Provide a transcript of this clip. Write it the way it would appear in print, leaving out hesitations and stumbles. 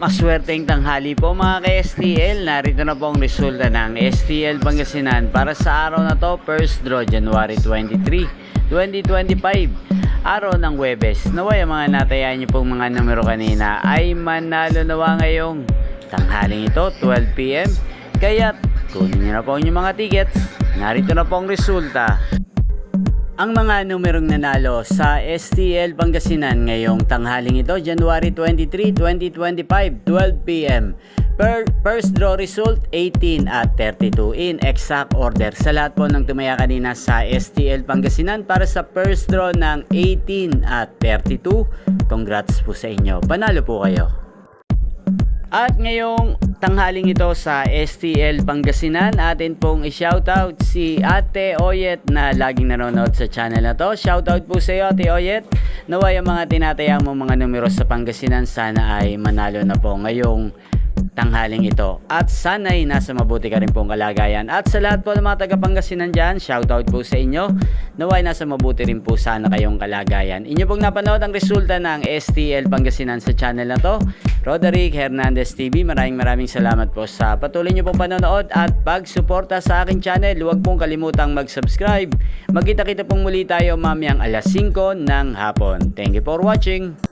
Maswerteng tanghali po mga ka-STL. Narito na po ang resulta ng STL Pangasinan para sa araw na to, first draw January 23, 2025. Araw ng Huwebes. Naway ang mga natayaan niyo pong mga numero kanina ay manalo nawa ngayong tanghaling ito, 12 PM. Kaya't kunin niyo na po ang inyong mga tickets. Narito na po ang resulta. Ang mga numerong nanalo sa STL Pangasinan ngayong tanghaling ito, January 23, 2025, 12 PM. First draw result, 18 at 32 in exact order. Sa lahat po ng tumaya kanina sa STL Pangasinan para sa first draw ng 18 at 32, congrats po sa inyo. Panalo po kayo. At ngayong tanghaling ito sa STL Pangasinan, atin pong i-shoutout si Ate Oyet na laging nanonood sa channel na to. Shoutout po sa iyo, Ate Oyet. Naway ang mga tinatayang mo mga numero sa Pangasinan sana ay manalo na po ngayong tanghaling ito. At sana'y nasa mabuti ka rin pong kalagayan. At sa lahat po ng mga taga Pangasinan dyan, shoutout po sa inyo. Naway nasa mabuti rin po sana kayong kalagayan. Inyo pong napanood ang resulta ng STL Pangasinan sa channel na to. Roderick Hernandez TV, maraming salamat po sa patuloy nyo pong panonood at pagsuporta sa aking channel. Huwag pong kalimutang mag-subscribe. Magkita-kita pong muli tayo mamayang alas 5 ng hapon. Thank you for watching.